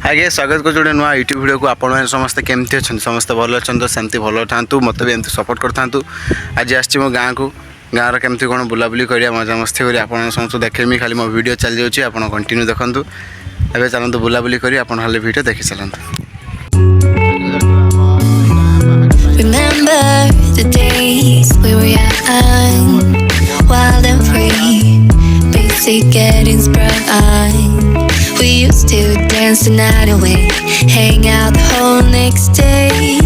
आगे स्वागत कर जोड़े नुआ यूट्यूब वीडियो को आपण समस्त केमती अच्छा समस्त भल अच्छा तो सेमती भल था मत भी एमती सपोर्ट कर था। आज आसी मो गाँव को गाँव केमती कौन बुलाबुली करिया मजा मस्ती करी आपण समस्त देखेमी खाली मो वीडियो चल जाऊँगी आपण कंटिन्यू देखंतु एबे चलतु बुलाबुली करी आपण हाले वीडियो देखि चलतु। Remember the days we were young, wild and free, basic getting sprung. We used to dance the night away, hang out the whole next day,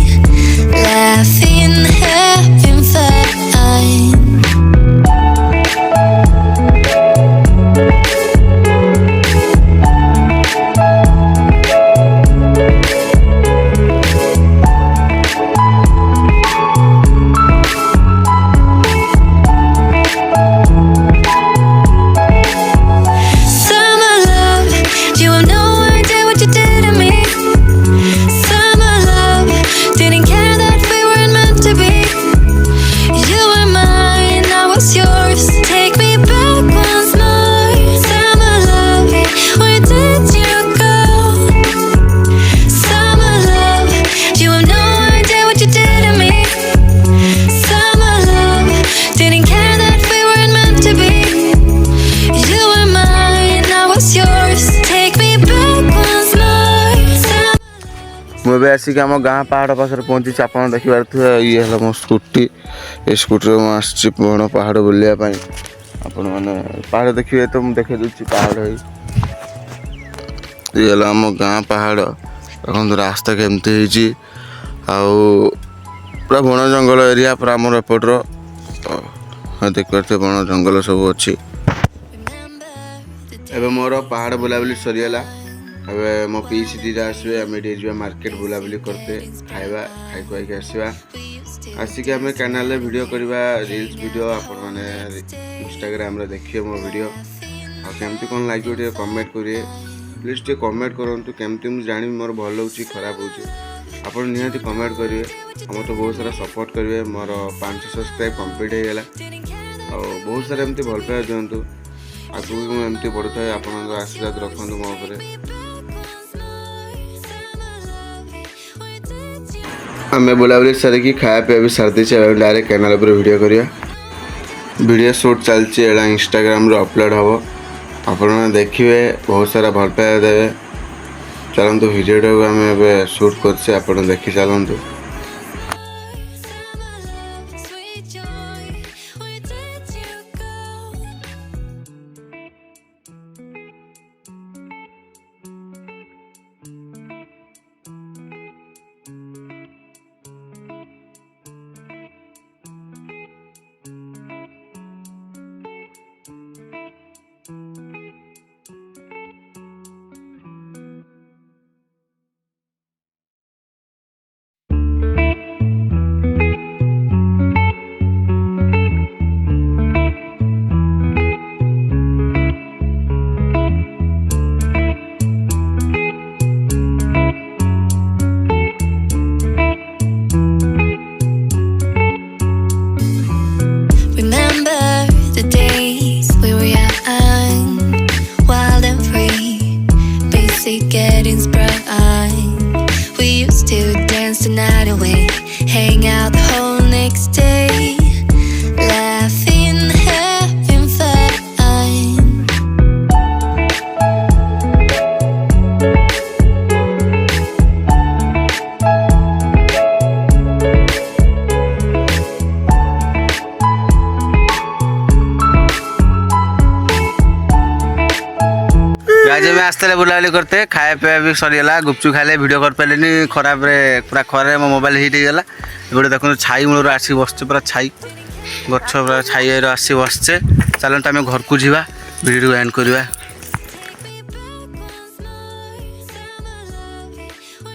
laughing, having fun. मुझे आसिक आम गाँ पहाड़ पाखे पहुँची आप देखिए ये है मो स्कूटी ये स्कूटी में आसी बड़ पहाड़ बुलायापी आपण मैंने पहाड़ देखिए तो मुझे देखे दूसरी पहाड़ ये आम गाँ पहाड़ देखो रास्ता केमती पूरा बण जंगल एरिया पूरा आमर एपटर देखिए बण जंगल सब अच्छी एवं मोर पहाड़ बुलाबुली सरीगला। अबे मो पीस दीदा आसवे आम ये मार्केट बुलाबुली करते खाइबा खाई खुआई आसवा आसिक आम चैनल वीडियो करवा रील्स वीडियो आपण मैंने इंस्टाग्राम रे देखिए मो वीडियो आमती कौन लगे कमेंट करिए प्लीज टे कमेंट करूँ केमती मुझे जानी मोर भल हो खराब हो आप निहाती कमेंट करेंगे आम तो बहुत सारा सपोर्ट करेंगे मोर 500 सब्सक्राइब कंप्लीट हो गला और बहुत सारा एमती भल पाए दिंतु आगू भी मुझे बढ़ता है आप आशीर्वाद रखु मो आम बुलाबुली सारिकी खाया पीया भी सारी डायरेक्ट कैनाल पर वीडियो करिया वीडियो शूट चलती इंस्टाग्राम रे अपलोड हम आपण देखिए बहुत सारा भल पाया देवे चलतु वीडियो को आम शूट करछे आपण देखि चलतु। Getting sprung. We used to dance the night away, hang out the whole next day, laughing, having fun. आज मैं आसते बुलाबुली करते खाया पीया भी सरीगला गुपचुप खाइले वीडियो कर पारे खराब पूरा खरे मो मोबाइल हिट होगा ये देखो छाई मूल आसी बसचे पूरा छाई गछ पूरा छाई आसी बसचे चलते आम घर को जा वीडियो एंड करवा।